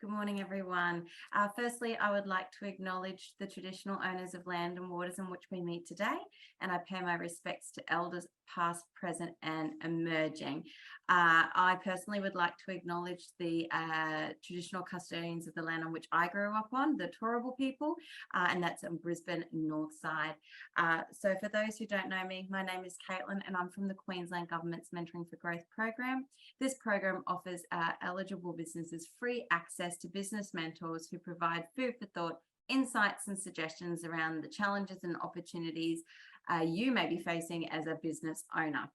Good morning, everyone. Firstly, I would like to acknowledge the traditional owners of land and waters in which we meet today, and I pay my respects to elders past, present, and emerging. I personally would like to acknowledge the traditional custodians of the land on which I grew up on, the Turrbal people, and that's in Brisbane North Side. So for those who don't know me, my name is Caitlin, and I'm from the Queensland Government's Mentoring for Growth program. This program offers eligible businesses free access to business mentors who provide food for thought, insights and suggestions around the challenges and opportunities you may be facing as a business owner.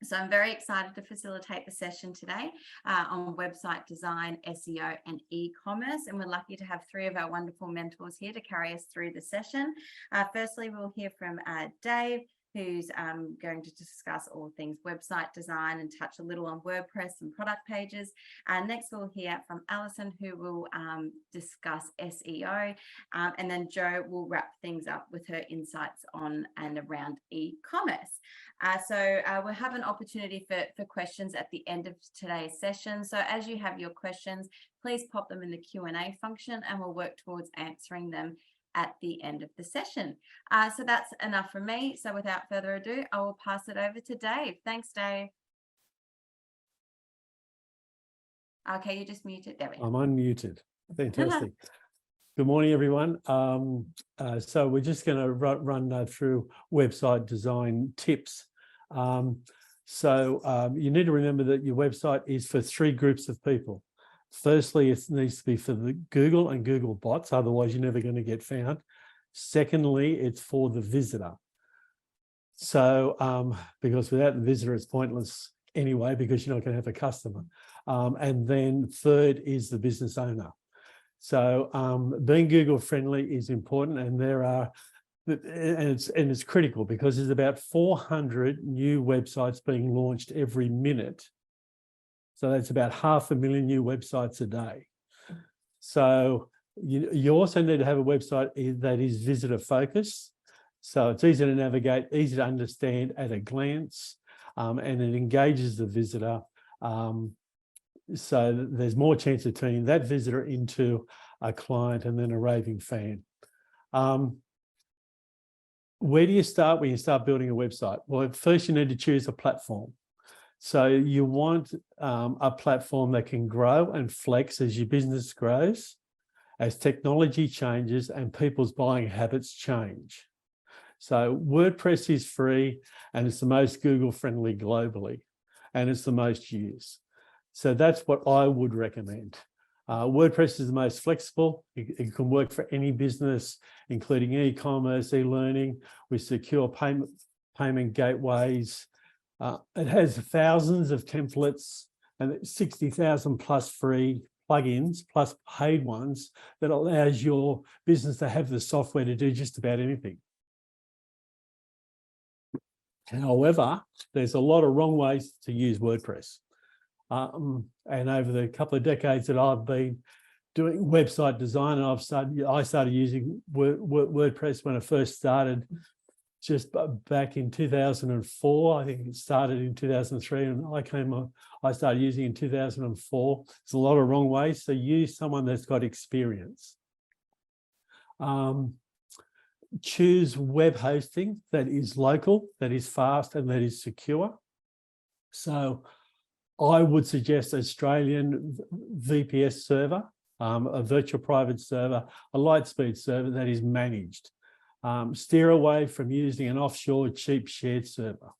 So I'm very excited to facilitate the session today on website design, SEO and e-commerce. And we're lucky to have three of our wonderful mentors here to carry us through the session. Firstly, we'll hear from Dave, who's going to discuss all things website design and touch a little on WordPress and product pages. Next, we'll hear from Alison, who will discuss SEO. And then Jo will wrap things up with her insights on and around e-commerce. So we'll have an opportunity for questions at the end of today's session. So as you have your questions, please pop them in the Q&A function and we'll work towards answering them at the end of the session. So that's enough from me. So without further ado, I will pass it over to Dave. Thanks, Dave. Okay, you just muted. There we go. I'm unmuted. Fantastic. Good morning, everyone. So we're just going to run through website design tips. You need to remember that your website is for three groups of people. Firstly, it needs to be for the Google and Google bots, otherwise you're never going to get found. Secondly, it's for the visitor. So, because without the visitor, it's pointless anyway, because you're not going to have a customer. And then third is the business owner. So being Google friendly is important, and it's critical because there's about 400 new websites being launched every minute. So that's about 500,000 new websites a day. So you also need to have a website that is visitor focused. So it's easy to navigate, easy to understand at a glance, and it engages the visitor. So there's more chance of turning that visitor into a client and then a raving fan. Where do you start when you start building a website? Well, first you need to choose a platform. So you want a platform that can grow and flex as your business grows, as technology changes and people's buying habits change. So WordPress is free and it's the most Google friendly globally, and it's the most used. So that's what I would recommend. WordPress is the most flexible. It can work for any business, including e-commerce, e-learning, with secure payment gateways. It has thousands of templates and 60,000 plus free plugins, plus paid ones, that allows your business to have the software to do just about anything. However, there's a lot of wrong ways to use WordPress. And over the couple of decades that I've been doing website design, and I started using WordPress when I first started, just back in 2004. I think it started in 2003, and I started using it in 2004. There's a lot of wrong ways, so use someone that's got experience. Choose web hosting that is local, that is fast, and that is secure. So I would suggest Australian VPS server, a virtual private server, a Lightspeed server that is managed. Steer away from using an offshore cheap shared server.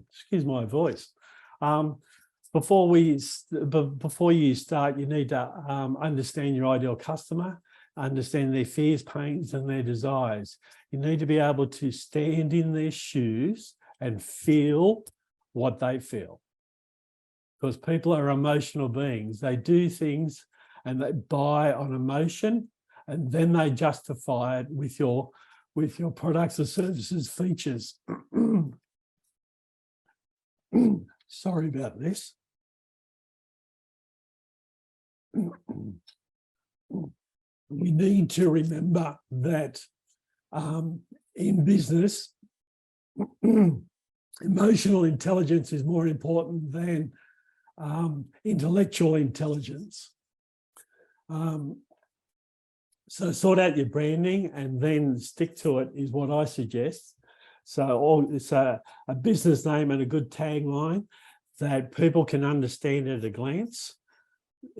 Excuse my voice. Before you start, you need to understand your ideal customer, understand their fears, pains, and their desires. You need to be able to stand in their shoes and feel what they feel, because people are emotional beings. They do things and they buy on emotion, and then they justify it with your products or services features. Sorry about this. We need to remember that in business, emotional intelligence is more important than Intellectual intelligence. So sort out your branding and then stick to it is what I suggest. So it's a business name and a good tagline that people can understand at a glance.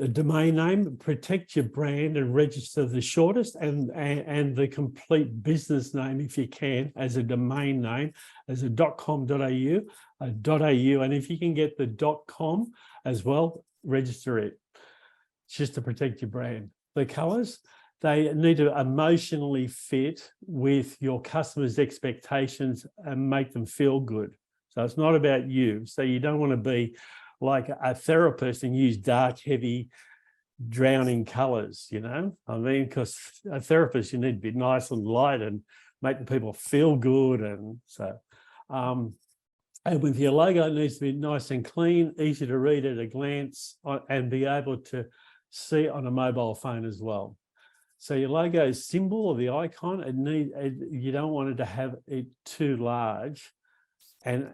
A domain name, protect your brand and register the shortest and the complete business name if you can as a domain name, as a .com.au, .au, and if you can get the .com as well, register it. It's just to protect your brand. The colors, they need to emotionally fit with your customers' expectations and make them feel good. So it's not about you. So you don't want to be like a therapist and use dark, heavy, drowning colors, you know? I mean, because a therapist, you need to be nice and light and make the people feel good. And so, and with your logo, it needs to be nice and clean, easy to read at a glance, and be able to see on a mobile phone as well. So your logo symbol or the icon, you don't want it to have it too large and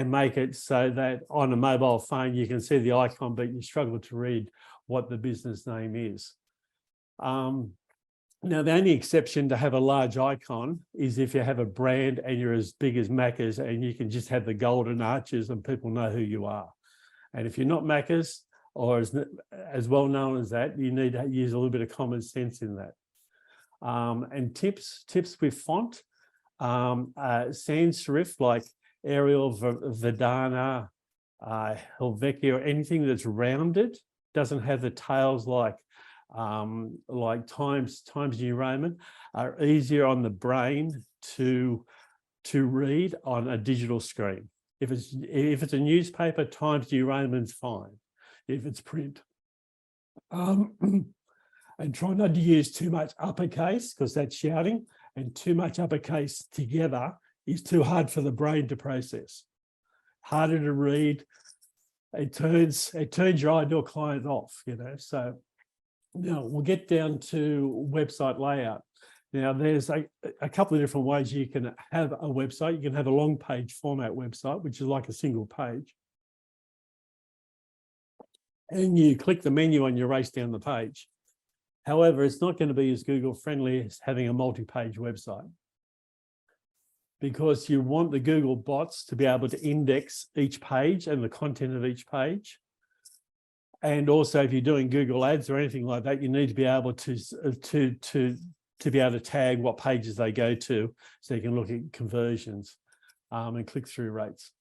make it so that on a mobile phone you can see the icon, but you struggle to read what the business name is. Now, the only exception to have a large icon is if you have a brand and you're as big as Macca's and you can just have the golden arches and people know who you are. And if you're not Macca's or as well known as that, you need to use a little bit of common sense in that. And tips with font, sans serif like Arial, Verdana, Helvetica, or anything that's rounded, doesn't have the tails like Times New Roman, are easier on the brain to read on a digital screen. If it's a newspaper, Times New Roman's fine. If it's print, and try not to use too much uppercase because that's shouting, and too much uppercase together is too hard for the brain to process. Harder to read. It turns your ideal client off, you know. So now we'll get down to website layout. Now there's a couple of different ways you can have a website. You can have a long page format website, which is like a single page. And you click the menu and you race down the page. However, it's not going to be as Google friendly as having a multi-page website, because you want the Google bots to be able to index each page and the content of each page. And also, if you're doing Google Ads or anything like that, you need to be able to be able to tag what pages they go to, so you can look at conversions and click-through rates.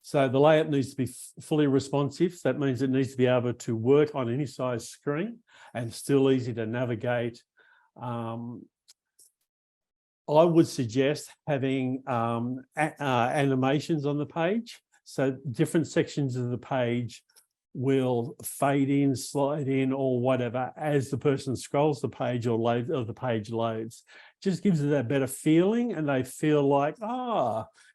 So the layout needs to be fully responsive. So that means it needs to be able to work on any size screen and still easy to navigate. I would suggest having animations on the page. So different sections of the page will fade in, slide in, or whatever as the person scrolls the page or the page loads. Just gives it that better feeling, and they feel like,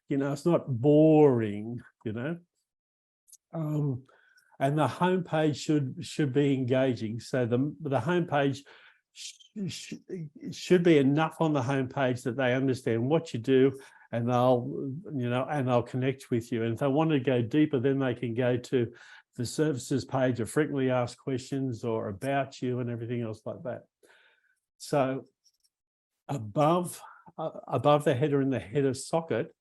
you know, it's not boring, you know. And the homepage should be engaging. So the homepage should be enough on the homepage that they understand what you do, and they'll connect with you. And if they want to go deeper, then they can go to the services page or frequently asked questions or about you and everything else like that. So above the header and the header socket,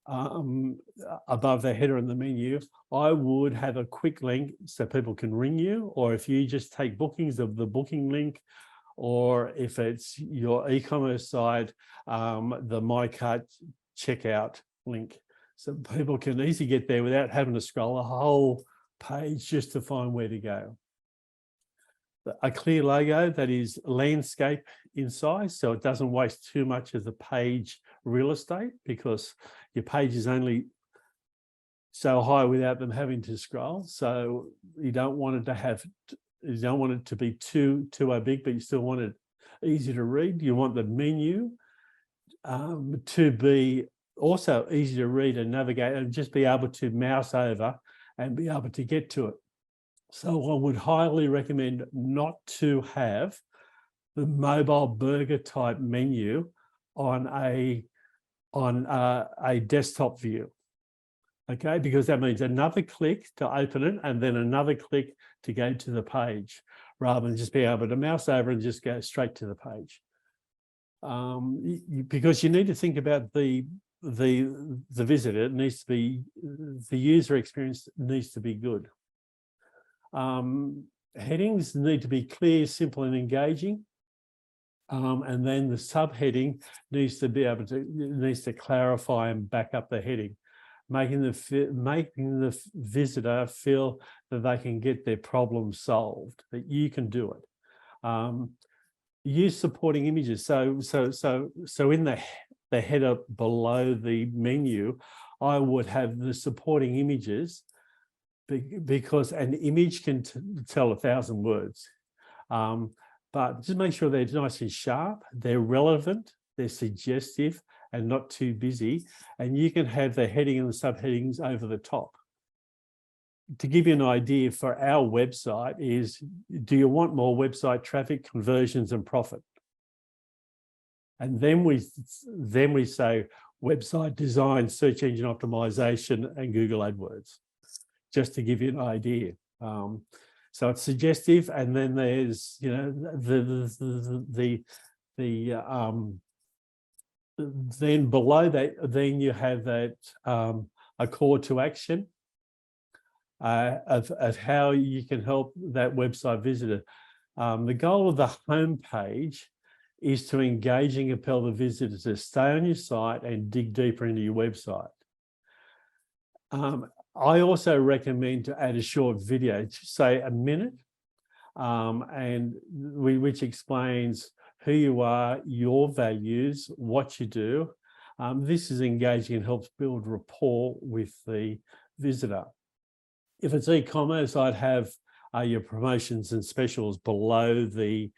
above the header and the menu, I would have a quick link so people can ring you, or if you just take bookings, of the booking link, or if it's your e-commerce side, the My Cart checkout link, so people can easily get there without having to scroll a whole page just to find where to go. A clear logo that is landscape in size, so it doesn't waste too much of the page real estate, because your page is only so high without them having to scroll. So you don't want it to be too big, but you still want it easy to read. You want the menu to be also easy to read and navigate, and just be able to mouse over and be able to get to it. So I would highly recommend not to have the mobile burger type menu on a desktop view. Okay, because that means another click to open it and then another click to go to the page, rather than just being able to mouse over and just go straight to the page. Because you need to think about the visitor. It needs to be, the user experience needs to be good. Headings need to be clear, simple, and engaging. And then the subheading needs to clarify and back up the heading, making the visitor feel that they can get their problem solved, that you can do it. Use supporting images. So in the header below the menu, I would have the supporting images, because an image can tell 1,000 words. But just make sure they're nice and sharp, they're relevant, they're suggestive, and not too busy. And you can have the heading and the subheadings over the top. To give you an idea for our website is, do you want more website traffic, conversions, and profit? And then we say website design, search engine optimization, and Google AdWords, just to give you an idea. So it's suggestive, and then there's, you know, then below that, then you have that a call to action of how you can help that website visitor. The goal of the home page is to engage and compel the visitor to stay on your site and dig deeper into your website. I also recommend to add a short video, say a minute, which explains who you are, your values, what you do. This is engaging and helps build rapport with the visitor. If it's e-commerce, I'd have your promotions and specials below the,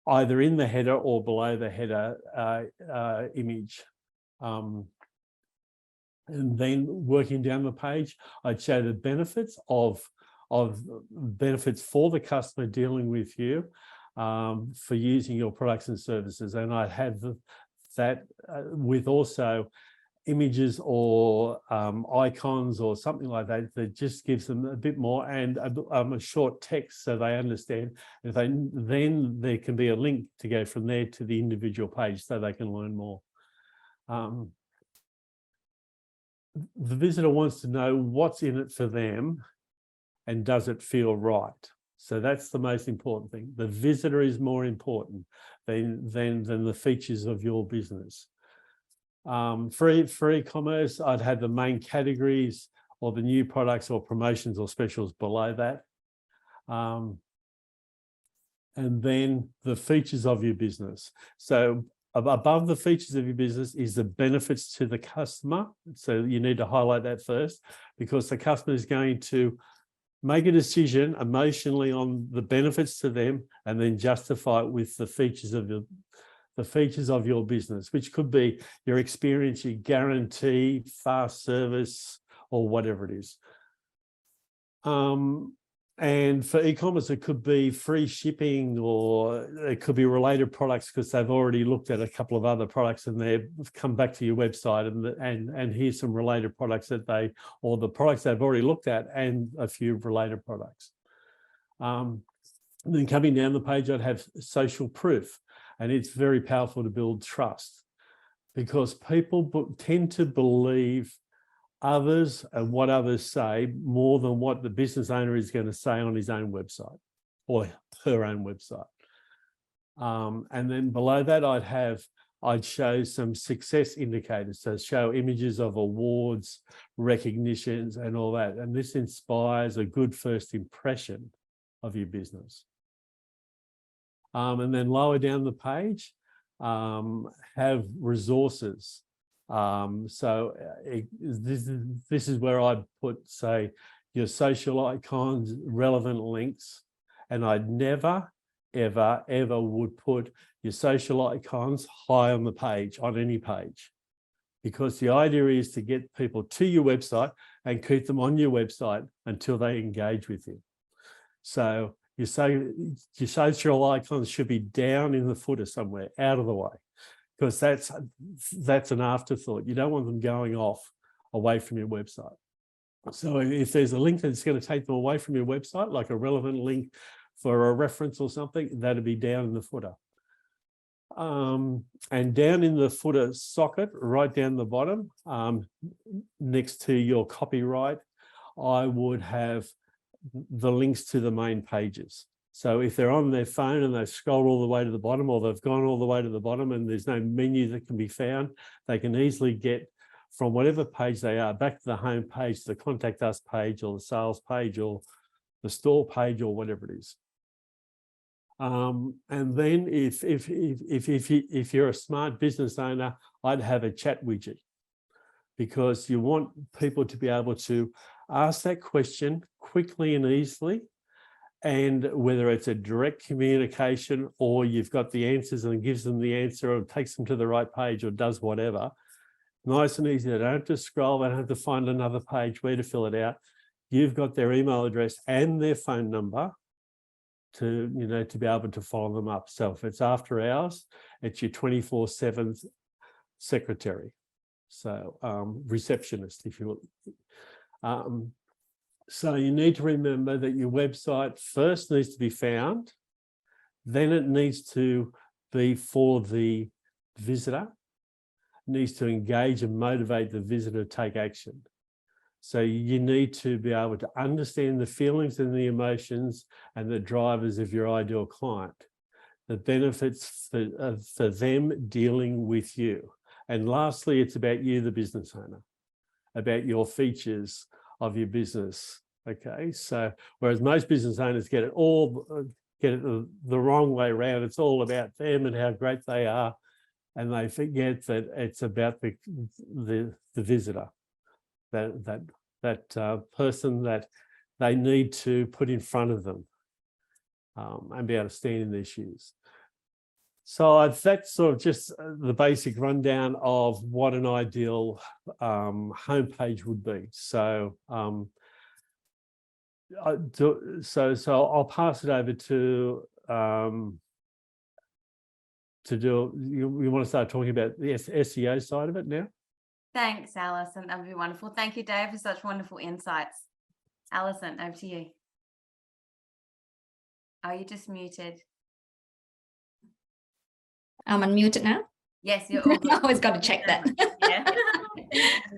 either in the header or below the header image. And then working down the page, I'd show the benefits of benefits for the customer dealing with you for using your products and services. And I'd have that with also images or icons or something like that, that just gives them a bit more, and a short text so they understand. Then there can be a link to go from there to the individual page so they can learn more. The visitor wants to know what's in it for them and does it feel right. So that's the most important thing. The visitor is more important than the features of your business. For e-commerce, I'd have the main categories or the new products or promotions or specials below that. And then the features of your business. So above the features of your business is the benefits to the customer. So you need to highlight that first, because the customer is going to make a decision emotionally on the benefits to them and then justify it with the features of your business, which could be your experience, your guarantee, fast service, or whatever it is. And for e-commerce, it could be free shipping, or it could be related products because they've already looked at a couple of other products and they've come back to your website and here's some related products or the products they've already looked at and a few related products. Then coming down the page, I'd have social proof, and it's very powerful to build trust, because people tend to believe others and what others say more than what the business owner is going to say on his own website or her own website. And then below that, I'd show some success indicators. So show images of awards, recognitions, and all that. And this inspires a good first impression of your business. And then lower down the page, have resources. This is where I'd put, say, your social icons, relevant links, and I'd never, ever, ever would put your social icons high on the page, on any page, because the idea is to get people to your website and keep them on your website until they engage with you. So your social icons should be down in the footer somewhere, out of the way, because that's an afterthought. You don't want them going off away from your website. So if there's a link that's going to take them away from your website, like a relevant link for a reference or something, that'd be down in the footer. And down in the footer socket, right down the bottom, next to your copyright, I would have the links to the main pages. So if they're on their phone and they scroll all the way to the bottom, or they've gone all the way to the bottom and there's no menu that can be found, they can easily get from whatever page they are back to the home page, the contact us page or the sales page or the store page or whatever it is. And then if you're a smart business owner, I'd have a chat widget, because you want people to be able to ask that question quickly and easily. And whether it's a direct communication or you've got the answers and it gives them the answer or takes them to the right page or does whatever, nice and easy. They don't have to scroll, they don't have to find another page where to fill it out. You've got their email address and their phone number to, you know, to be able to follow them up. So if it's after hours, it's your 24/7 secretary. So receptionist, if you will. So you need to remember that your website first needs to be found, then it needs to be for the visitor, it needs to engage and motivate the visitor to take action. So you need to be able to understand the feelings and the emotions and the drivers of your ideal client, the benefits for them dealing with you. And lastly, it's about you, the business owner, about your features of your business. Okay, so whereas most business owners get it the wrong way around, it's all about them and how great they are, and they forget that it's about the visitor, that person that they need to put in front of them and be able to stand in their shoes. So that's sort of just the basic rundown of what an ideal homepage would be. So I'll pass it over to do. You want to start talking about the SEO side of it now? Thanks, Alison. That would be wonderful. Thank you, Dave, for such wonderful insights. Alison, over to you. Are you just muted? I'm unmuted now. Yes, you're all good. I always got to check that. Yeah.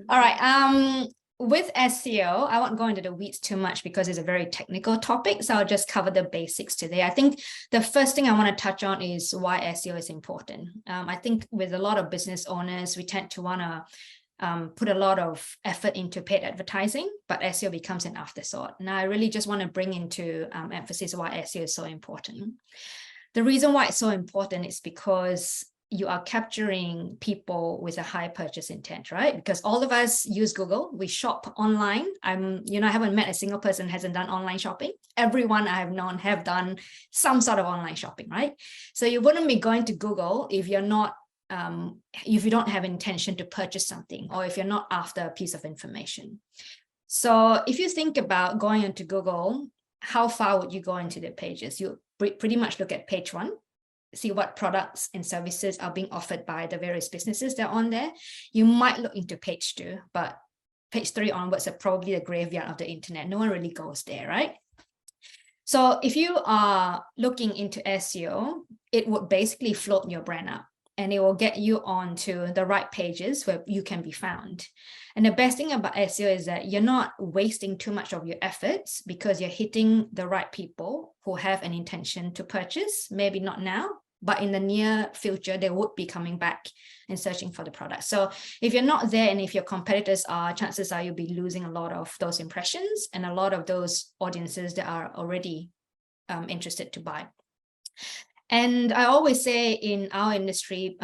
All right. With SEO, I won't go into the weeds too much because it's a very technical topic. So I'll just cover the basics today. I think the first thing I want to touch on is why SEO is important. I think with a lot of business owners, we tend to want to put a lot of effort into paid advertising, but SEO becomes an afterthought. Now, I really just want to bring into emphasis why SEO is so important. The reason why it's so important is because you are capturing people with a high purchase intent, right? Because all of us use Google, we shop online. I haven't met a single person who hasn't done online shopping. Everyone I have known have done some sort of online shopping, right? So you wouldn't be going to Google if you're not, if you don't have intention to purchase something, or if you're not after a piece of information. So if you think about going into Google, how far would you go into the pages? You pretty much look at page 1, see what products and services are being offered by the various businesses that are on there. You might look into page 2, but page 3 onwards are probably the graveyard of the internet. No one really goes there, right? So if you are looking into SEO, it would basically float your brand up, and it will get you onto the right pages where you can be found. And the best thing about SEO is that you're not wasting too much of your efforts, because you're hitting the right people who have an intention to purchase, maybe not now, but in the near future, they would be coming back and searching for the product. So if you're not there, and if your competitors are, chances are you'll be losing a lot of those impressions and a lot of those audiences that are already interested to buy. And I always say in our industry,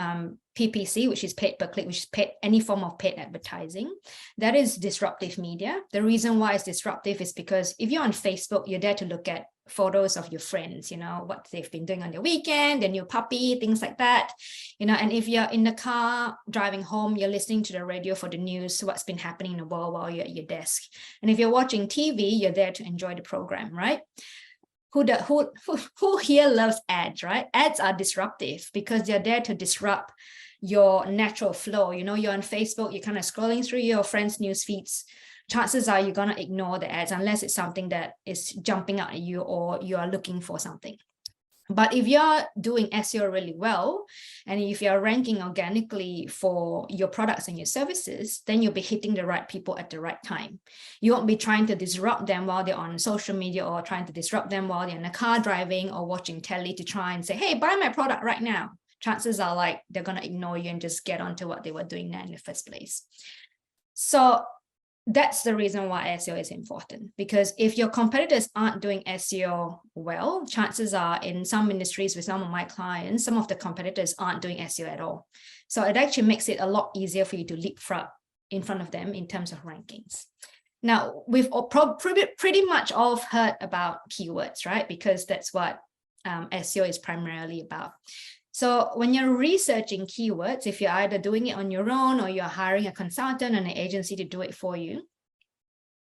PPC, which is paid per click, which is paid, any form of paid advertising, that is disruptive media. The reason why it's disruptive is because if you're on Facebook, you're there to look at photos of your friends, what they've been doing on their weekend, their new puppy, things like that, and if you're in the car driving home, you're listening to the radio for the news, what's been happening in the world while you're at your desk. And if you're watching TV, you're there to enjoy the program, right? Who here loves ads, right? Ads are disruptive because they're there to disrupt your natural flow. You know, you're on Facebook, you're kind of scrolling through your friends' news feeds. Chances are you're going to ignore the ads unless it's something that is jumping out at you or you are looking for something. But if you're doing SEO really well, and if you're ranking organically for your products and your services, then you'll be hitting the right people at the right time. You won't be trying to disrupt them while they're on social media, or trying to disrupt them while they're in a car driving or watching telly to try and say, hey, buy my product right now. Chances are like they're going to ignore you and just get onto what they were doing there in the first place. So that's the reason why SEO is important, because if your competitors aren't doing SEO well, chances are in some industries with some of my clients, some of the competitors aren't doing SEO at all. So it actually makes it a lot easier for you to leapfrog in front of them in terms of rankings. Now, we've pretty much all heard about keywords, right? Because that's what SEO is primarily about. So when you're researching keywords, if you're either doing it on your own or you're hiring a consultant and an agency to do it for you,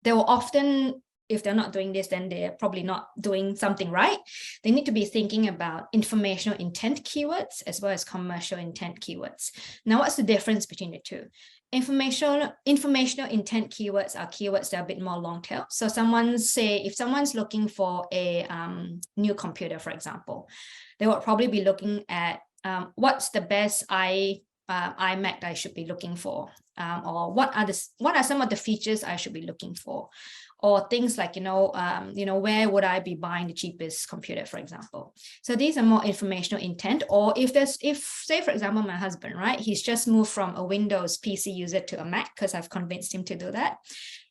they will often, if they're not doing this, then they're probably not doing something right. They need to be thinking about informational intent keywords as well as commercial intent keywords. Now, what's the difference between the two? Informational intent keywords are keywords that are a bit more long tail. So if someone's looking for a new computer, for example, they will probably be looking at what's the best iMac I should be looking for, or what are some of the features I should be looking for, or things like, where would I be buying the cheapest computer, for example. So these are more informational intent. Or if say, for example, my husband, right, he's just moved from a Windows PC user to a Mac because I've convinced him to do that.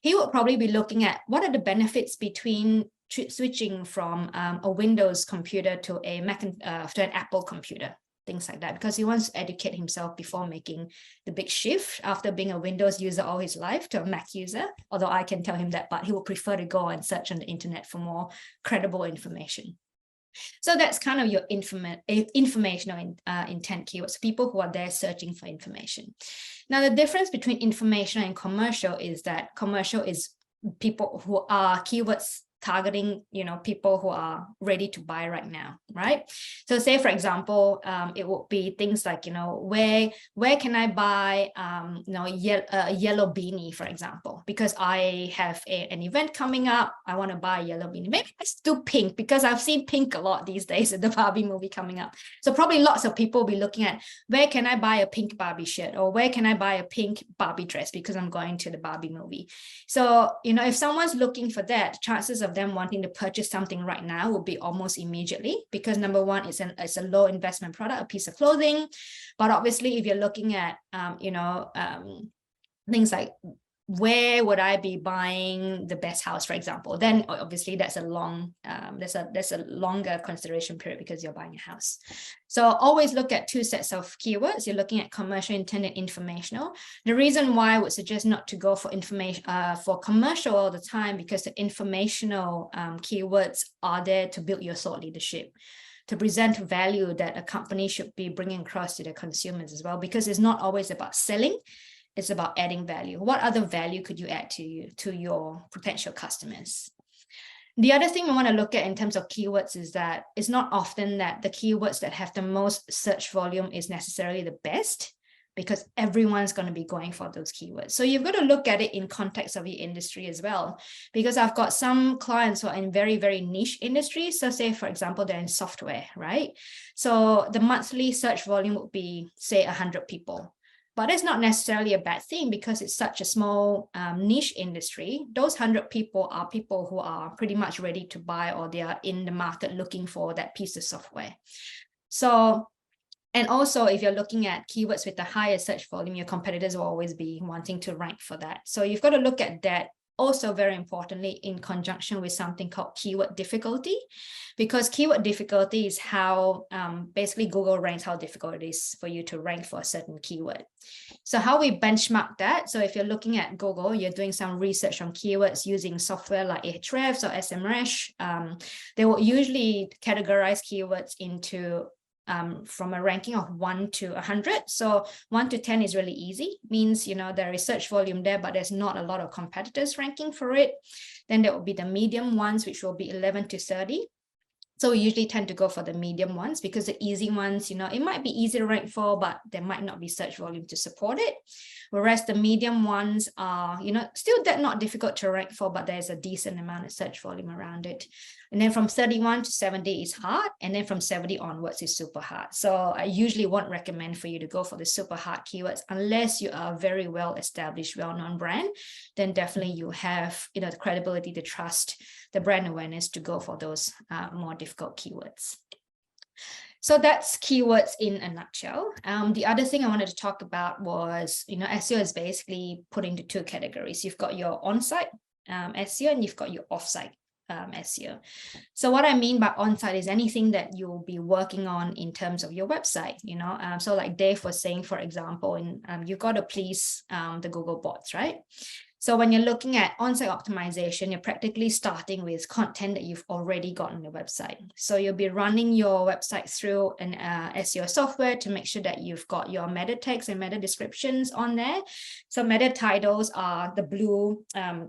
He would probably be looking at what are the benefits between switching from a Windows computer to a Mac, to an Apple computer, things like that, because he wants to educate himself before making the big shift after being a Windows user all his life to a Mac user. Although I can tell him that, but he would prefer to go and search on the internet for more credible information. So that's kind of your informational intent keywords, people who are there searching for information. Now, the difference between informational and commercial is that commercial is people who are keywords targeting, people who are ready to buy right now, right? So say, for example, it would be things like, where can I buy, a yellow beanie, for example, because I have an event coming up. I want to buy a yellow beanie. Maybe let's do pink, because I've seen pink a lot these days with the Barbie movie coming up. So probably lots of people will be looking at, where can I buy a pink Barbie shirt, or where can I buy a pink Barbie dress because I'm going to the Barbie movie. So, if someone's looking for that, chances of them wanting to purchase something right now will be almost immediately, because number one, it's a low investment product, a piece of clothing. But obviously, if you're looking at things like, where would I be buying the best house, for example, then obviously that's a longer consideration period because you're buying a house. So always look at two sets of keywords. You're looking at commercial intent and informational. The reason why I would suggest not to go for information for commercial all the time, because the informational keywords are there to build your thought leadership, to present value that a company should be bringing across to their consumers as well, because it's not always about selling. It's about adding value. What other value could you add to your potential customers? The other thing we want to look at in terms of keywords is that it's not often that the keywords that have the most search volume is necessarily the best, because everyone's going to be going for those keywords. So you've got to look at it in context of your industry as well, because I've got some clients who are in very, very niche industries. So say, for example, they're in software, right? So the monthly search volume would be, say, 100 people. But it's not necessarily a bad thing, because it's such a small niche industry. Those 100 people are people who are pretty much ready to buy, or they are in the market looking for that piece of software. So, and also if you're looking at keywords with the higher search volume, your competitors will always be wanting to rank for that. So you've got to look at that. Also, very importantly, in conjunction with something called keyword difficulty, because keyword difficulty is how basically Google ranks how difficult it is for you to rank for a certain keyword. So how we benchmark that? So if you're looking at Google, you're doing some research on keywords using software like Ahrefs or SEMrush. They will usually categorize keywords into from a ranking of 1 to 100. So 1 to 10 is really easy, means, there is search volume there, but there's not a lot of competitors ranking for it. Then there will be the medium ones, which will be 11 to 30. So we usually tend to go for the medium ones because the easy ones, it might be easy to rank for, but there might not be search volume to support it. Whereas the medium ones are, still not difficult to rank for, but there's a decent amount of search volume around it. And then from 31 to 70 is hard. And then from 70 onwards is super hard. So I usually won't recommend for you to go for the super hard keywords unless you are a very well-established, well-known brand. Then definitely you have, the credibility, the trust, the brand awareness to go for those more difficult keywords. So that's keywords in a nutshell. The other thing I wanted to talk about was, SEO is basically put into two categories. You've got your on-site SEO and you've got your off-site SEO. So what I mean by on-site is anything that you'll be working on in terms of your website, so like Dave was saying, for example, you've got to please the Google bots, right? So when you're looking at on-site optimization, you're practically starting with content that you've already got on your website. So you'll be running your website through an SEO software to make sure that you've got your meta tags and meta descriptions on there. So meta titles are the blue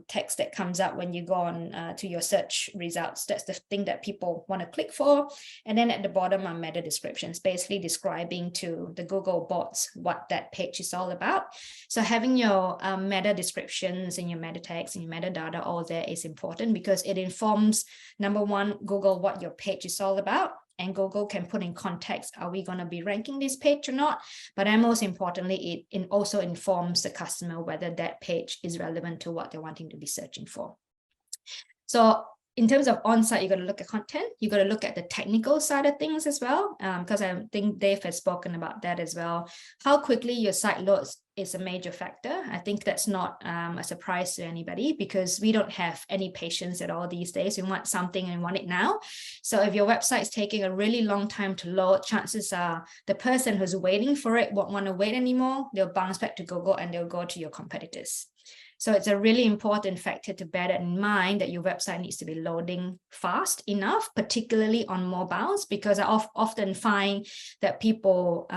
text that comes up when you go on to your search results. That's the thing that people want to click for. And then at the bottom are meta descriptions, basically describing to the Google bots what that page is all about. So having your meta description and your meta tags and your metadata all there is important because it informs, number one, Google what your page is all about, and Google can put in context, are we going to be ranking this page or not? But then most importantly, it also informs the customer whether that page is relevant to what they're wanting to be searching for. So in terms of on-site, you got to look at content. You got to look at the technical side of things as well, because I think Dave has spoken about that as well. How quickly your site loads is a major factor. I think that's not a surprise to anybody because we don't have any patience at all these days. We want something and we want it now. So if your website is taking a really long time to load, chances are the person who's waiting for it won't want to wait anymore. They'll bounce back to Google and they'll go to your competitors. So it's a really important factor to bear that in mind, that your website needs to be loading fast enough, particularly on mobiles, because I often find that people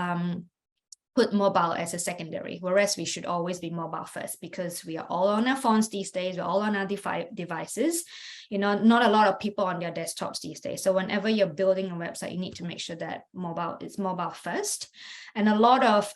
put mobile as a secondary, whereas we should always be mobile first because we are all on our phones these days, we're all on our devices. Not a lot of people on their desktops these days. So whenever you're building a website, you need to make sure that it's mobile first. And a lot of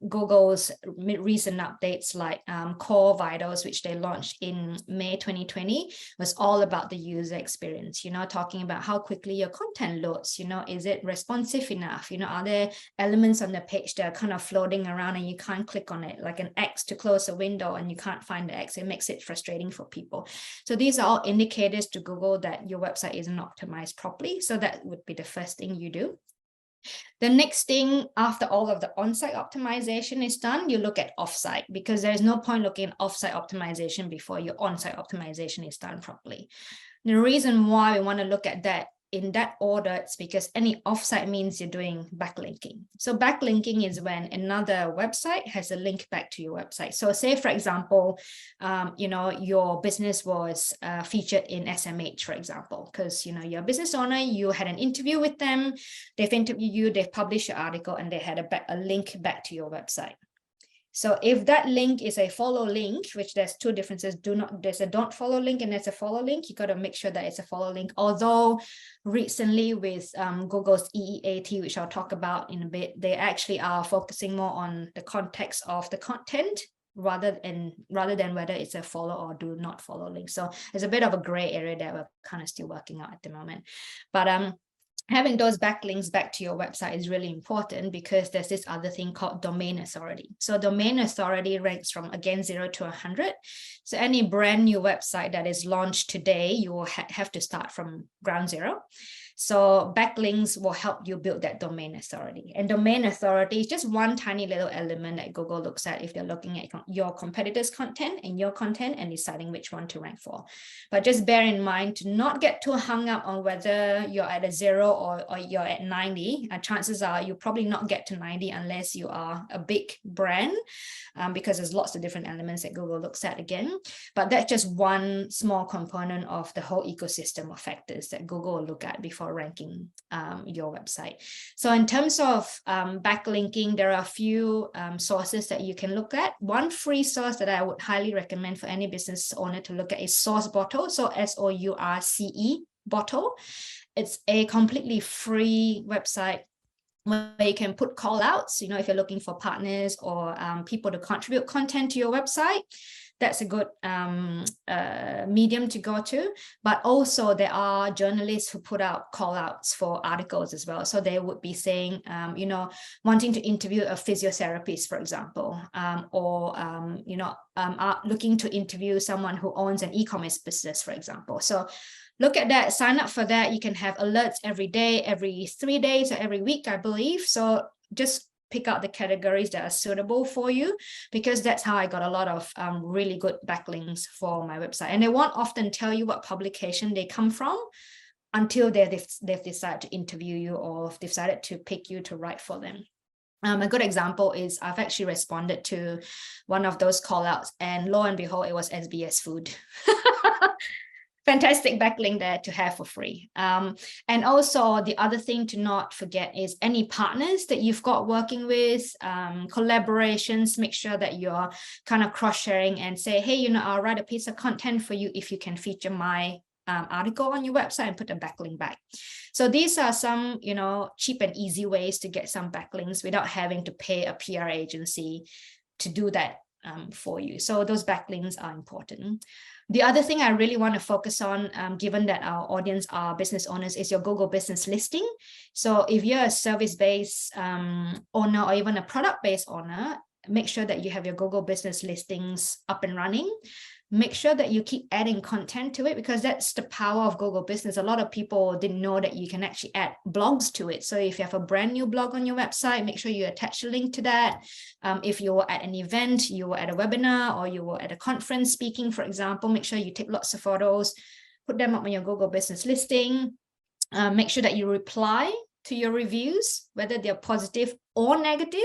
Google's recent updates like Core Vitals, which they launched in May 2020, was all about the user experience, talking about how quickly your content loads, is it responsive enough? Are there elements on the page that are kind of floating around and you can't click on it, like an X to close a window and you can't find the X. It makes it frustrating for people. So these are all indicators to Google that your website isn't optimized properly. So that would be the first thing you do. The next thing after all of the on-site optimization is done, you look at offsite, because there's no point looking at offsite optimization before your on-site optimization is done properly. The reason why we want to look at that in that order, it's because any offsite means you're doing backlinking. So backlinking is when another website has a link back to your website. So say, for example, your business was featured in SMH, for example, because, you're a business owner, you had an interview with them, they've interviewed you, they've published your article, and they had a link back to your website. So if that link is a follow link, which there's two differences, there's a don't follow link and there's a follow link, you got to make sure that it's a follow link. Although recently with Google's EEAT, which I'll talk about in a bit, they actually are focusing more on the context of the content rather than whether it's a follow or do not follow link. So there's a bit of a gray area that we're kind of still working out at the moment. But having those backlinks back to your website is really important because there's this other thing called domain authority. So domain authority ranks from, again, 0 to 100. So any brand new website that is launched today, you will have to start from ground zero. So backlinks will help you build that domain authority. And domain authority is just one tiny little element that Google looks at if they're looking at your competitors' content and your content and deciding which one to rank for. But just bear in mind to not get too hung up on whether you're at a 0 or you're at 90. Chances are you'll probably not get to 90 unless you are a big brand, because there's lots of different elements that Google looks at again. But that's just one small component of the whole ecosystem of factors that Google will look at before ranking your website. So in terms of backlinking, there are a few sources that you can look at. One free source that I would highly recommend for any business owner to look at is Source Bottle. So SOURCE bottle. It's a completely free website where you can put call outs, if you're looking for partners or people to contribute content to your website. That's a good medium to go to. But also there are journalists who put out call outs for articles as well. So they would be saying, wanting to interview a physiotherapist, for example, or looking to interview someone who owns an e-commerce business, for example. So look at that, sign up for that. You can have alerts every day, every 3 days, or every week, I believe. So just pick out the categories that are suitable for you, because that's how I got a lot of really good backlinks for my website. And they won't often tell you what publication they come from until they've decided to interview you, or have decided to pick you to write for them. A good example is I've actually responded to one of those call outs, and lo and behold, it was SBS Food. Fantastic backlink there to have for free. And also the other thing to not forget is any partners that you've got working with, collaborations. Make sure that you're kind of cross-sharing and say, hey, I'll write a piece of content for you if you can feature my article on your website and put a backlink back. So these are some, cheap and easy ways to get some backlinks without having to pay a PR agency to do that for you. So those backlinks are important. The other thing I really want to focus on, given that our audience are business owners, is your Google business listing. So if you're a service-based owner or even a product-based owner, make sure that you have your Google business listings up and running. Make sure that you keep adding content to it, because that's the power of Google Business. A lot of people didn't know that you can actually add blogs to it. So if you have a brand new blog on your website, make sure you attach a link to that. If you were at an event, you were at a webinar, or you were at a conference speaking, for example, make sure you take lots of photos, put them up on your Google Business listing. Make sure that you reply to your reviews, whether they're positive or negative.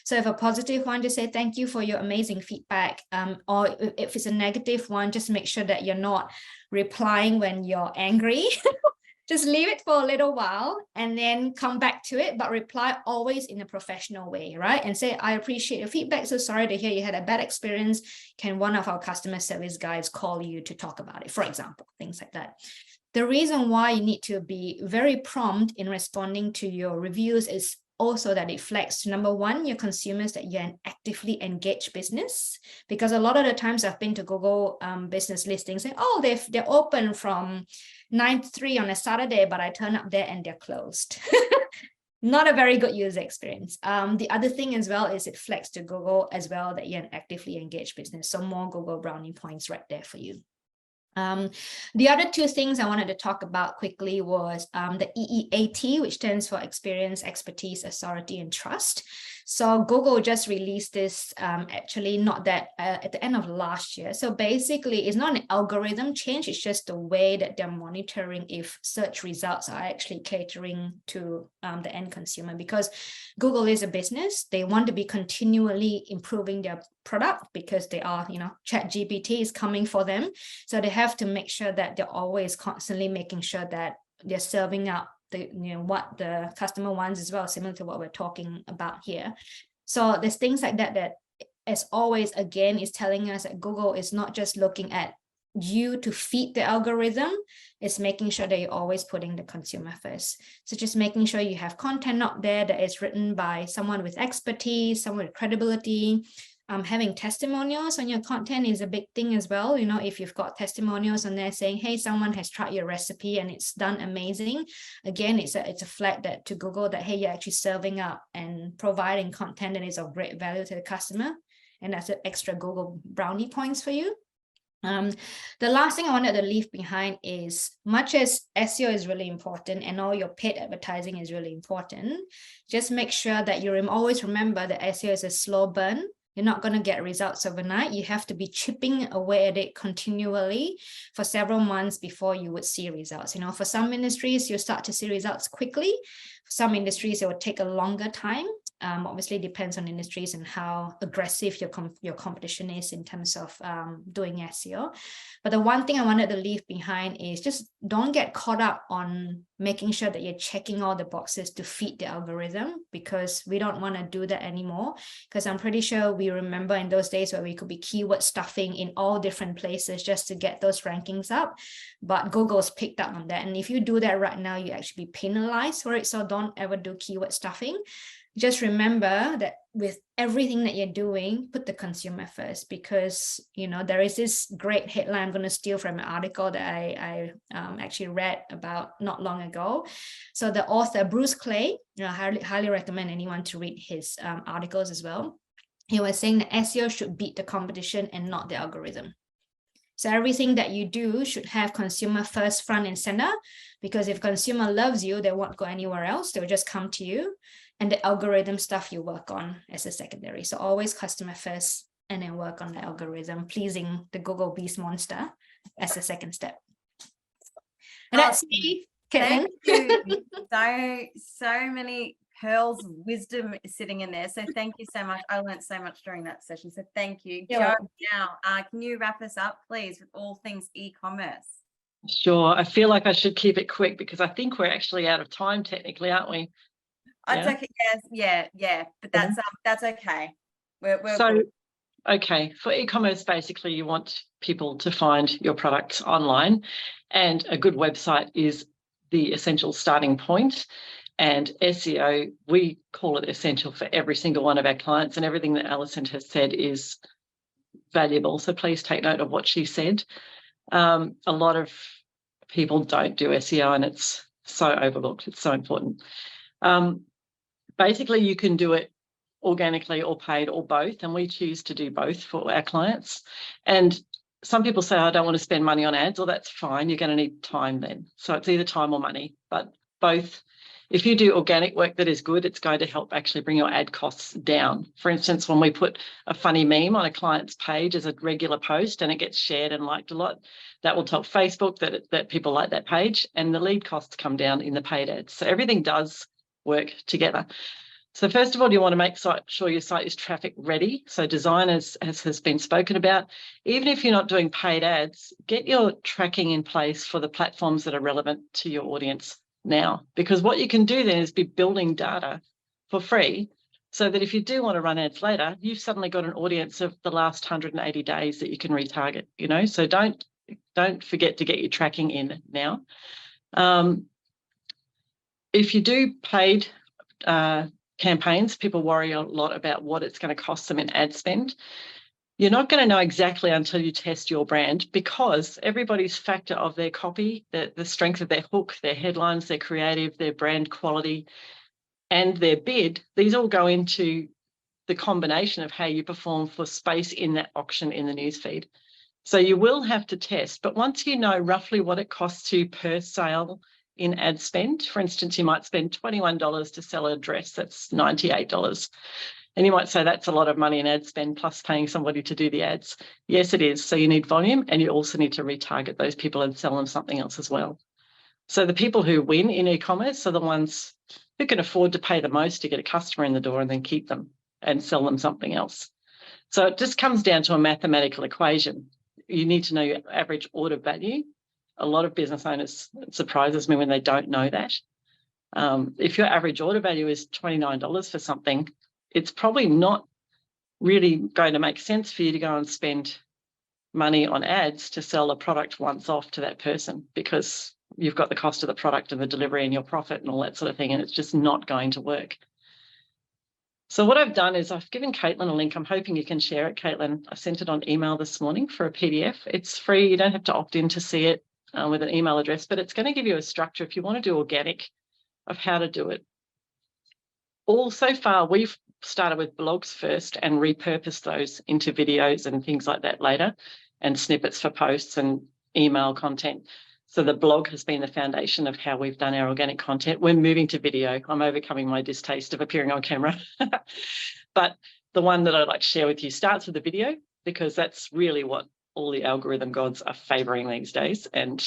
So if a positive one, just say thank you for your amazing feedback. Or if it's a negative one, just make sure that you're not replying when you're angry. Just leave it for a little while and then come back to it, but reply always in a professional way, right? And say, I appreciate your feedback. So sorry to hear you had a bad experience. Can one of our customer service guys call you to talk about it, for example, things like that. The reason why you need to be very prompt in responding to your reviews is also that it flags to, number one, your consumers, that you're an actively engaged business. Because a lot of the times I've been to Google business listings saying, oh, they're open from 9 to 3 on a Saturday, but I turn up there and they're closed. Not a very good user experience. The other thing as well is it flags to Google as well that you're an actively engaged business. So more Google brownie points right there for you. The other two things I wanted to talk about quickly was the EEAT, which stands for experience, expertise, authority, and trust. So Google just released this actually not that at the end of last year. So basically it's not an algorithm change, it's just the way that they're monitoring if search results are actually catering to the end consumer. Because Google is a business, they want to be continually improving their product because they are, ChatGPT is coming for them. So they have to make sure that they're always constantly making sure that they're serving up what the customer wants as well, similar to what we're talking about here. So there's things like that as always, again, is telling us that Google is not just looking at you to feed the algorithm, it's making sure that you're always putting the consumer first. So just making sure you have content up there that is written by someone with expertise, someone with credibility. Having testimonials on your content is a big thing as well. If you've got testimonials on there saying, hey, someone has tried your recipe and it's done amazing. Again, it's a flag that to Google that, hey, you're actually serving up and providing content that is of great value to the customer. And that's an extra Google brownie points for you. The last thing I wanted to leave behind is, much as SEO is really important and all your paid advertising is really important, just make sure that you always remember that SEO is a slow burn. You're not going to get results overnight. You have to be chipping away at it continually for several months before you would see results. For some industries, you'll start to see results quickly. For some industries, it will take a longer time. Obviously depends on industries and how aggressive your competition is in terms of doing SEO. But the one thing I wanted to leave behind is just don't get caught up on making sure that you're checking all the boxes to feed the algorithm, because we don't want to do that anymore. Because I'm pretty sure we remember in those days where we could be keyword stuffing in all different places just to get those rankings up. But Google's picked up on that. And if you do that right now, you actually be penalized for it. So don't ever do keyword stuffing. Just remember that with everything that you're doing, put the consumer first, because, you know, there is this great headline I'm going to steal from an article that I actually read about not long ago. So the author, Bruce Clay, you know, I highly recommend anyone to read his articles as well. He was saying that SEO should beat the competition and not the algorithm. So everything that you do should have consumer first, front and center, because if consumer loves you, they won't go anywhere else. They'll just come to you. And the algorithm stuff you work on as a secondary. So always customer first and then work on the algorithm, pleasing the Google Beast monster as a second step. And that's me, Caitlin. Thank you. So many pearls of wisdom sitting in there. So thank you so much. I learned so much during that session. So thank you. Jo, now, can you wrap us up, please, with all things e-commerce? Sure. I feel like I should keep it quick because I think we're actually out of time technically, aren't we? It's okay. Yes, yeah. But that's okay. We're so good. Okay, for e-commerce, basically you want people to find your products online, and a good website is the essential starting point. And SEO, we call it essential for every single one of our clients, and everything that Alison has said is valuable. So please take note of what she said. A lot of people don't do SEO, and it's so overlooked. It's so important. Basically, you can do it organically or paid or both, and we choose to do both for our clients. And some people say, I don't want to spend money on ads. Well, that's fine. You're going to need time then. So it's either time or money, but both. If you do organic work that is good, it's going to help actually bring your ad costs down. For instance, when we put a funny meme on a client's page as a regular post and it gets shared and liked a lot, that will tell Facebook that people like that page, and the lead costs come down in the paid ads. So everything does work together. So first of all, you want to make sure your site is traffic ready. So design, as has been spoken about. Even if you're not doing paid ads, get your tracking in place for the platforms that are relevant to your audience now, because what you can do then is be building data for free, so that if you do want to run ads later, you've suddenly got an audience of the last 180 days that you can retarget, you know. So don't forget to get your tracking in now. If you do paid campaigns, people worry a lot about what it's going to cost them in ad spend. You're not going to know exactly until you test your brand, because everybody's factor of their copy, the strength of their hook, their headlines, their creative, their brand quality, and their bid, these all go into the combination of how you perform for space in that auction in the newsfeed. So you will have to test, but once you know roughly what it costs you per sale in ad spend, for instance, you might spend $21 to sell a dress, that's $98. And you might say that's a lot of money in ad spend plus paying somebody to do the ads. Yes, it is. So you need volume, and you also need to retarget those people and sell them something else as well. So the people who win in e-commerce are the ones who can afford to pay the most to get a customer in the door and then keep them and sell them something else. So it just comes down to a mathematical equation. You need to know your average order value. A lot of business owners, it surprises me when they don't know that. If your average order value is $29 for something, it's probably not really going to make sense for you to go and spend money on ads to sell a product once off to that person, because you've got the cost of the product and the delivery and your profit and all that sort of thing, and it's just not going to work. So what I've done is I've given Caitlin a link. I'm hoping you can share it, Caitlin. I sent it on email this morning for a PDF. It's free. You don't have to opt in to see it with an email address, but it's going to give you a structure if you want to do organic of how to do it. So far, we've started with blogs first and repurposed those into videos and things like that later, and snippets for posts and email content. So the blog has been the foundation of how we've done our organic content. We're moving to video. I'm overcoming my distaste of appearing on camera. But the one that I'd like to share with you starts with the video, because that's really what all the algorithm gods are favouring these days. And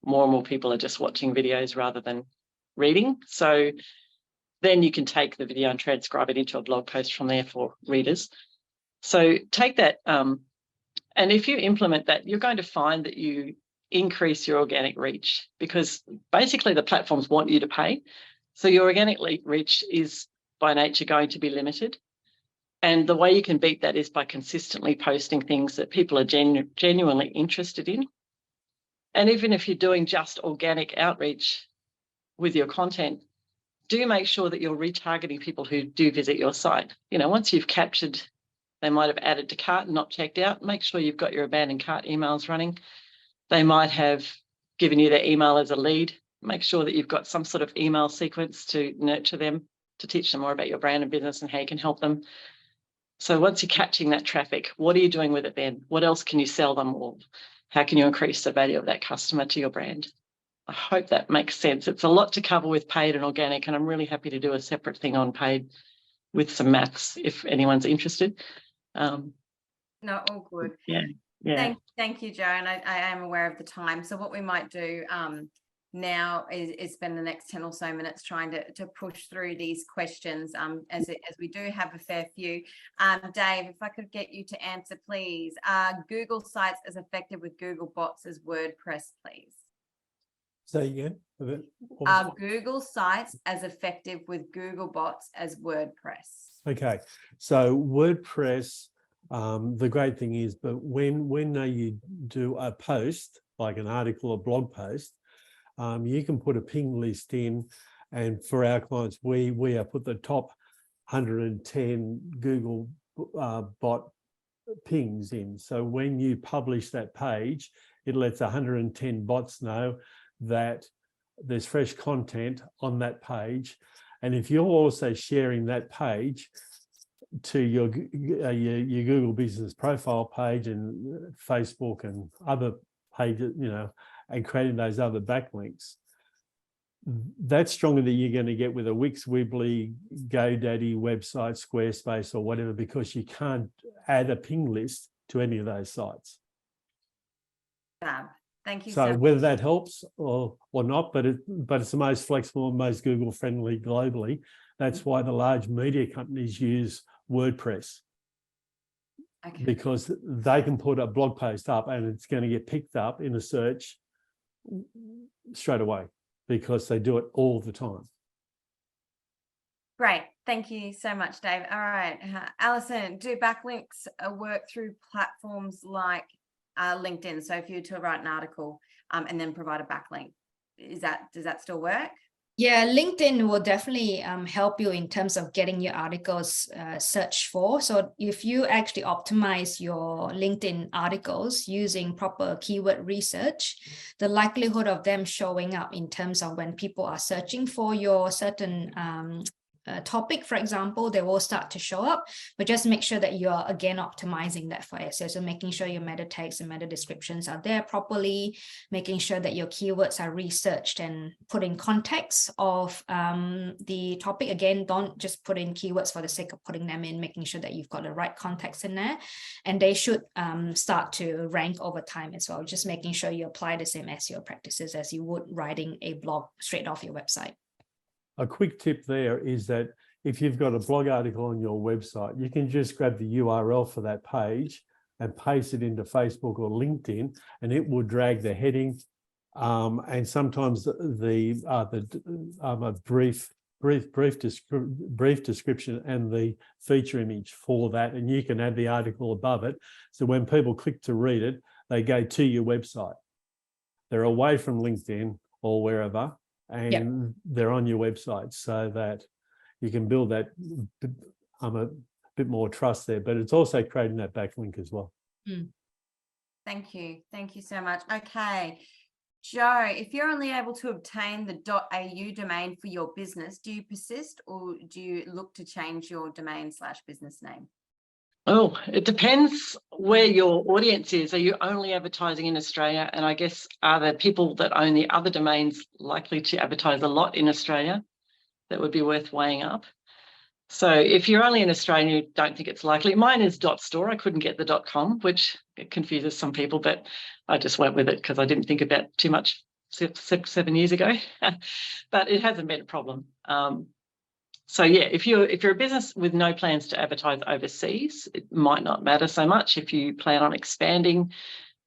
more people are just watching videos rather than reading. So Then you can take the video and transcribe it into a blog post from there for readers. So take that, and if you implement that, you're going to find that you increase your organic reach, because basically the platforms want you to pay. So your organic reach is by nature going to be limited. And the way you can beat that is by consistently posting things that people are genuinely interested in. And even if you're doing just organic outreach with your content, do make sure that you're retargeting people who do visit your site. You know, once you've captured, they might have added to cart and not checked out, make sure you've got your abandoned cart emails running. They might have given you their email as a lead. Make sure that you've got some sort of email sequence to nurture them, to teach them more about your brand and business and how you can help them. So once you're catching that traffic, what are you doing with it then? What else can you sell them, or how can you increase the value of that customer to your brand? I hope that makes sense. It's a lot to cover with paid and organic, and I'm really happy to do a separate thing on paid with some maths if anyone's interested. No, all good. Yeah. Thank you, Jo. And I am aware of the time. So what we might do now is spend the next 10 or so minutes trying to push through these questions as we do have a fair few. Dave, if I could get you to answer, please. Google sites as effective with Google bots as WordPress, please? Say again. Google sites as effective with Google bots as WordPress? Okay, so WordPress, the great thing is, but when you do a post, like an article or blog post, you can put a ping list in, and for our clients, we have put the top 110 Google bot pings in. So when you publish that page, it lets 110 bots know that there's fresh content on that page. And if you're also sharing that page to your Google business profile page and Facebook and other pages, you know, and creating those other backlinks, that's stronger than you're going to get with a Wix, Weebly, GoDaddy website, Squarespace, or whatever, because you can't add a ping list to any of those sites. Fab. Thank you So much. whether that helps or not, but it's the most flexible and most Google friendly globally. That's why the large media companies use WordPress. Okay. Because they can put a blog post up and it's going to get picked up in a search straight away, because they do it all the time. Great. Thank you so much, Dave. All right. Alison, do backlinks work through platforms like LinkedIn? So if you were to write an article and then provide a backlink, does that still work? Yeah, LinkedIn will definitely help you in terms of getting your articles searched for. So if you actually optimize your LinkedIn articles using proper keyword research, the likelihood of them showing up in terms of when people are searching for your certain topic, for example, they will start to show up, but just make sure that you're again optimizing that for SEO. So making sure your meta tags and meta descriptions are there properly, making sure that your keywords are researched and put in context of the topic. Again, don't just put in keywords for the sake of putting them in, making sure that you've got the right context in there, and they should start to rank over time as well. Just making sure you apply the same SEO practices as you would writing a blog straight off your website. A quick tip there is that if you've got a blog article on your website, you can just grab the URL for that page and paste it into Facebook or LinkedIn, and it will drag the heading and sometimes the brief description and the feature image for that, and you can add the article above it. So when people click to read it, they go to your website. They're away from LinkedIn or wherever, and they're on your website, so that you can build that a bit more trust there, but it's also creating that backlink as well. Thank you so much. Okay, Jo, if you're only able to obtain the .au domain for your business, do you persist, or do you look to change your domain/business name? Oh, it depends where your audience is. Are you only advertising in Australia? And I guess, are the people that own the other domains likely to advertise a lot in Australia? That would be worth weighing up. So if you're only in Australia, you don't think it's likely. Mine is .store. I couldn't get the .com, which confuses some people, but I just went with it because I didn't think about too much 7 years ago. But it hasn't been a problem. So yeah, if you're a business with no plans to advertise overseas, it might not matter so much. If you plan on expanding,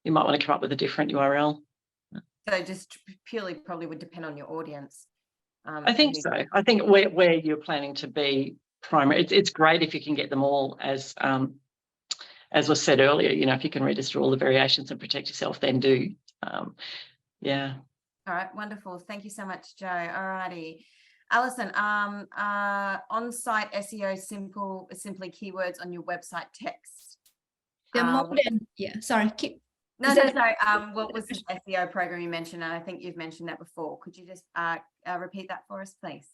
you might want to come up with a different URL. So just purely probably would depend on your audience. I think so. I think where you're planning to be primary, it's great if you can get them all as was said earlier, you know, if you can register all the variations and protect yourself, then do. Yeah. All right, wonderful. Thank you so much, Joe. All righty. Alison, on-site SEO simply keywords on your website text. The more than, yeah, sorry, keep. Sorry. What was the SEO program you mentioned? And I think you've mentioned that before. Could you just repeat that for us, please?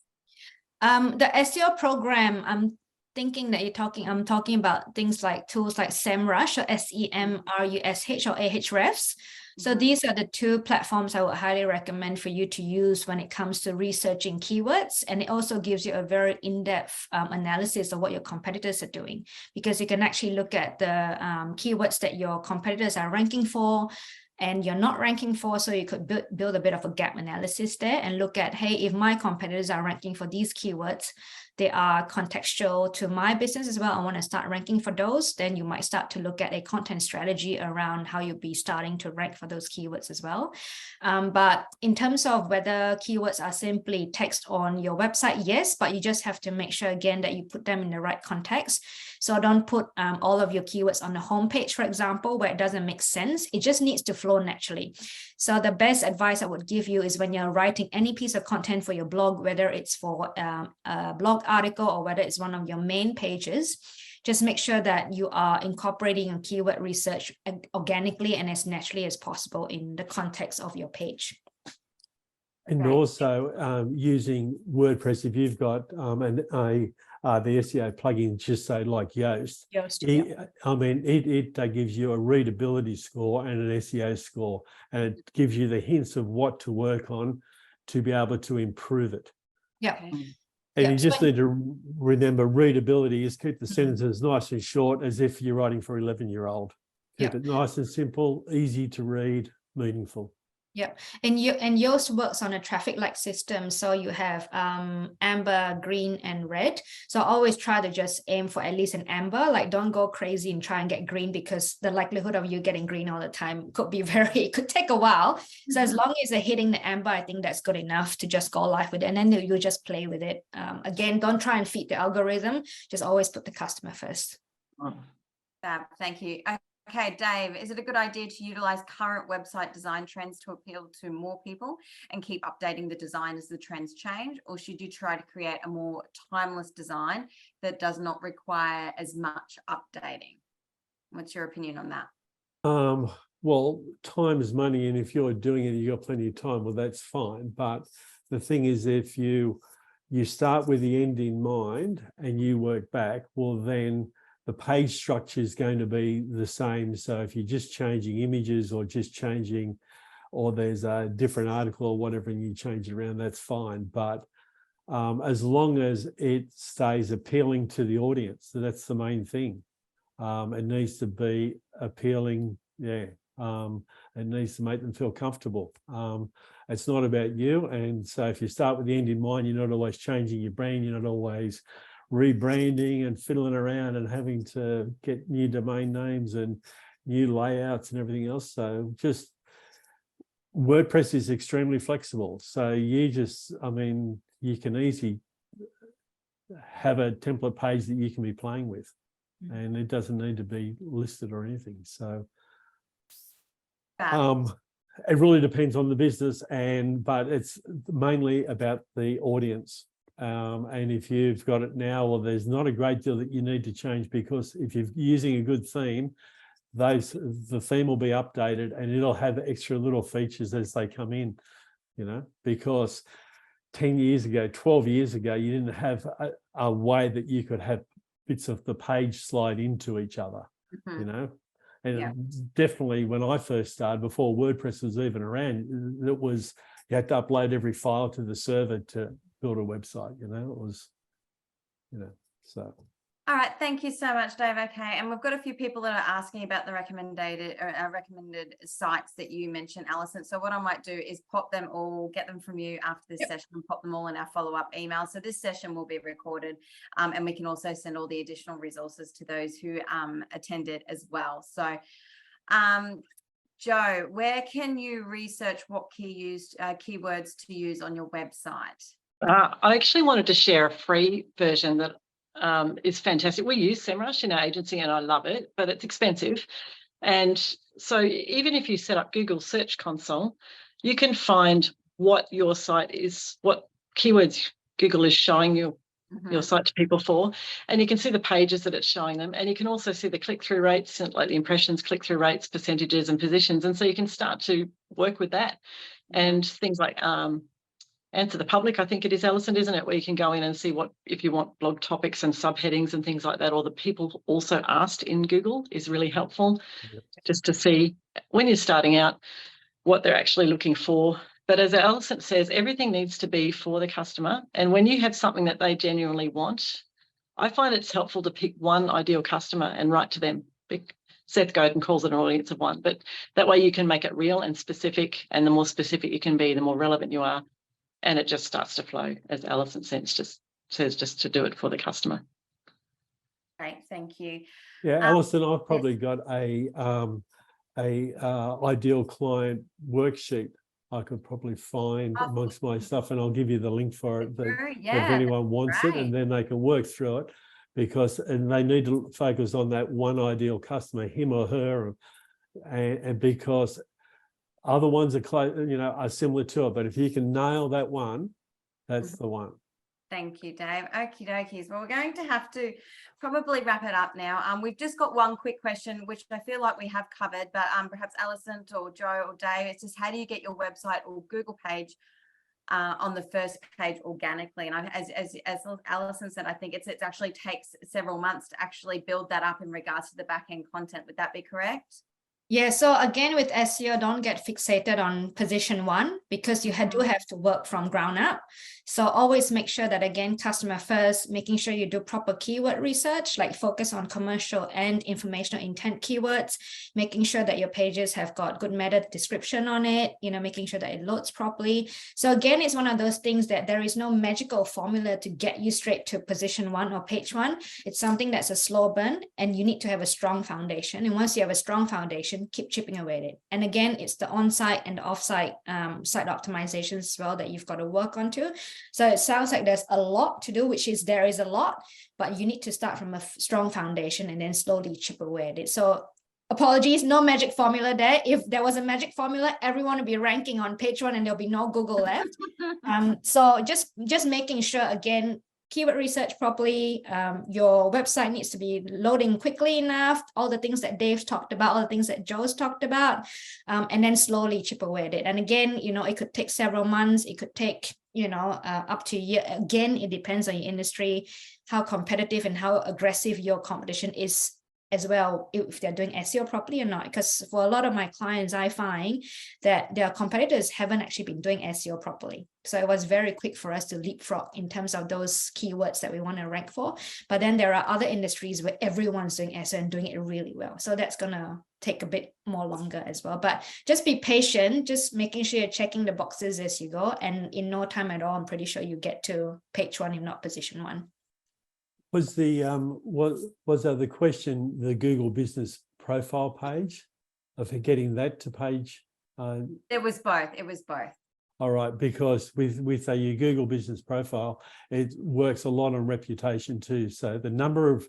The SEO program, I'm thinking that I'm talking about things like tools like SEMrush or SEMrush or Ahrefs. So these are the two platforms I would highly recommend for you to use when it comes to researching keywords. And it also gives you a very in-depth analysis of what your competitors are doing, because you can actually look at the keywords that your competitors are ranking for and you're not ranking for. So you could build a bit of a gap analysis there and look at, hey, if my competitors are ranking for these keywords, they are contextual to my business as well, I want to start ranking for those, then you might start to look at a content strategy around how you'll be starting to rank for those keywords as well. But in terms of whether keywords are simply text on your website, yes, but you just have to make sure again that you put them in the right context. So don't put all of your keywords on the homepage, for example, where it doesn't make sense. It just needs to flow naturally. So the best advice I would give you is when you're writing any piece of content for your blog, whether it's for a blog article or whether it's one of your main pages, just make sure that you are incorporating your keyword research organically and as naturally as possible in the context of your page. And also using WordPress, if you've got the SEO plugin, just say like Yoast, it gives you a readability score and an SEO score, and it gives you the hints of what to work on to be able to improve it. Yeah. Okay. And you just need to remember readability is keep the sentences nice and short, as if you're writing for 11-year-old. Keep it nice and simple, easy to read, meaningful. Yeah, and Yoast works on a traffic light system. So you have amber, green, and red. So always try to just aim for at least an amber. Like don't go crazy and try and get green, because the likelihood of you getting green all the time could be it could take a while. So as long as they're hitting the amber, I think that's good enough to just go live with it. And then you just play with it. Again, don't try and feed the algorithm. Just always put the customer first. Thank you. Okay, Dave, is it a good idea to utilize current website design trends to appeal to more people and keep updating the design as the trends change? Or should you try to create a more timeless design that does not require as much updating? What's your opinion on that? Well, time is money, and if you're doing it, you've got plenty of time, well, that's fine. But the thing is, if you start with the end in mind and you work back, well, then the page structure is going to be the same. So if you're just changing images or just changing, or there's a different article or whatever, and you change it around, that's fine. But as long as it stays appealing to the audience, so that's the main thing. It needs to be appealing. Yeah. It needs to make them feel comfortable. It's not about you. And so if you start with the end in mind, you're not always changing your brand. You're not always rebranding and fiddling around and having to get new domain names and new layouts and everything else. So just WordPress is extremely flexible. So you can easily have a template page that you can be playing with, and it doesn't need to be listed or anything. So it really depends on the business, but it's mainly about the audience. And if you've got it now, well, there's not a great deal that you need to change, because if you're using a good theme, the theme will be updated and it'll have extra little features as they come in, because 10 years ago, 12 years ago, you didn't have a way that you could have bits of the page slide into each other, And definitely when I first started, before WordPress was even around, you had to upload every file to the server to build a website, it was, so. All right, thank you so much, Dave. Okay, and we've got a few people that are asking about the recommended sites that you mentioned, Alison. So what I might do is pop them all, get them from you after this session, and pop them all in our follow-up email. So this session will be recorded, and we can also send all the additional resources to those who attended as well. So, Joe, where can you research what keywords to use on your website? I actually wanted to share a free version that is fantastic. We use SEMrush in our agency and I love it, but it's expensive. And so even if you set up Google Search Console, you can find what your site is, what keywords Google is showing you your site to people for, and you can see the pages that it's showing them, and you can also see the click-through rates, like the impressions, click-through rates, percentages and positions, and so you can start to work with that. And things like Answer the Public, I think it is, Alison, isn't it, where you can go in and see what, if you want blog topics and subheadings and things like that, or the people also asked in Google is really helpful. Just to see when you're starting out what they're actually looking for. But as Alison says, everything needs to be for the customer. And when you have something that they genuinely want, I find it's helpful to pick one ideal customer and write to them. Seth Godin calls it an audience of one, but that way you can make it real and specific, and the more specific you can be, the more relevant you are. And it just starts to flow, as Alison says, just to do it for the customer. Great, thank you. Yeah, Alison, I've probably got a ideal client worksheet I could probably find amongst my stuff, and I'll give you the link for it if anyone wants it, and then they can work through it, and they need to focus on that one ideal customer, him or her, and because other ones are close, are similar to it, but if you can nail that one, that's the one. Thank you, Dave. Okie dokies. Well, we're going to have to probably wrap it up now. We've just got one quick question, which I feel like we have covered, but perhaps Alison or Joe or Dave, it's just how do you get your website or Google page on the first page organically? And as Alison said, I think it actually takes several months to actually build that up in regards to the back end content. Would that be correct? Yeah, so again, with SEO, don't get fixated on position one, because you do have to work from ground up. So always make sure that, again, customer first, making sure you do proper keyword research, like focus on commercial and informational intent keywords, making sure that your pages have got good meta description on it, making sure that it loads properly. So again, it's one of those things that there is no magical formula to get you straight to position one or page one. It's something that's a slow burn, and you need to have a strong foundation. And once you have a strong foundation, keep chipping away at it. And again, it's the on-site and off-site site optimizations as well that you've got to work on too. So it sounds like there's a lot to do, there is a lot, but you need to start from a strong foundation and then slowly chip away at it. So apologies, no magic formula there. If there was a magic formula, everyone would be ranking on page one and there'll be no Google left. So just making sure, again, keyword research properly, your website needs to be loading quickly enough, all the things that Dave's talked about, all the things that Joe's talked about, and then slowly chip away at it. And again, it could take several months, it could take, up to a year. Again, it depends on your industry, how competitive and how aggressive your competition is as well, if they're doing SEO properly or not. Because for a lot of my clients, I find that their competitors haven't actually been doing SEO properly. So it was very quick for us to leapfrog in terms of those keywords that we want to rank for. But then there are other industries where everyone's doing SEO and doing it really well. So that's going to take a bit more longer as well. But just be patient, just making sure you're checking the boxes as you go. And in no time at all, I'm pretty sure you get to page one, if not position one. Was the the question the Google Business Profile page, of getting that to page? It was both. It was both. All right, because with your Google Business Profile, it works a lot on reputation too. So the number of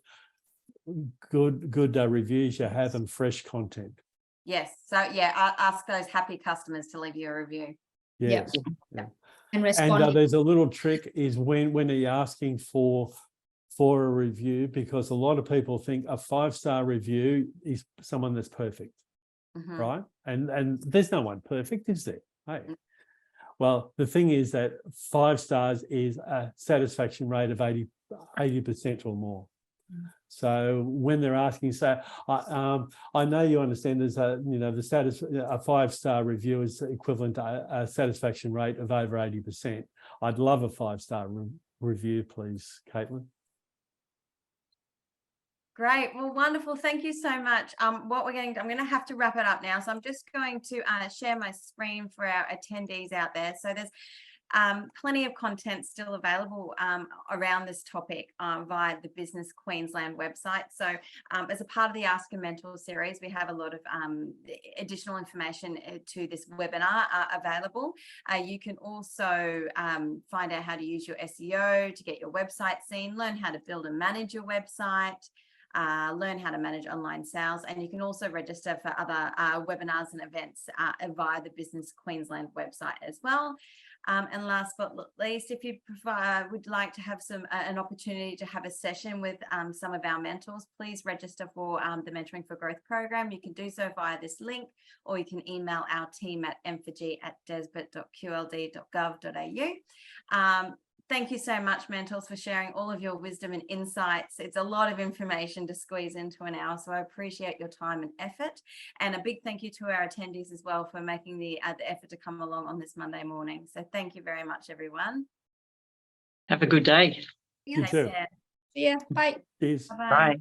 good reviews you have and fresh content. Yes. So yeah, ask those happy customers to leave you a review. Yes. Yeah. And respond. And there's a little trick is when are you asking for a review, because a lot of people think a 5-star review is someone that's perfect, right? And there's no one perfect, is there? Hey. Well, the thing is that 5 stars is a satisfaction rate of 80% or more. So when they're asking, I know you understand there's a 5-star review is equivalent to a satisfaction rate of over 80%. I'd love a 5-star review, please, Caitlin. Great. Well, wonderful. Thank you so much. I'm going to have to wrap it up now. So I'm just going to share my screen for our attendees out there. So there's plenty of content still available around this topic via the Business Queensland website. So as a part of the Ask a Mentor series, we have a lot of additional information to this webinar available. You can also find out how to use your SEO to get your website seen, learn how to build and manage your website, learn how to manage online sales, and you can also register for other webinars and events via the Business Queensland website as well. And last but not least, if you would like to have an opportunity to have a session with some of our mentors, please register for the Mentoring for Growth program. You can do so via this link, or you can email our team at m4g@desbert.qld.gov.au. Thank you so much, mentors, for sharing all of your wisdom and insights. It's a lot of information to squeeze into an hour, so I appreciate your time and effort. And a big thank you to our attendees as well for making the effort to come along on this Monday morning. So thank you very much, everyone. Have a good day. You too. Care. Yeah, bye. Cheers. Bye-bye. Bye.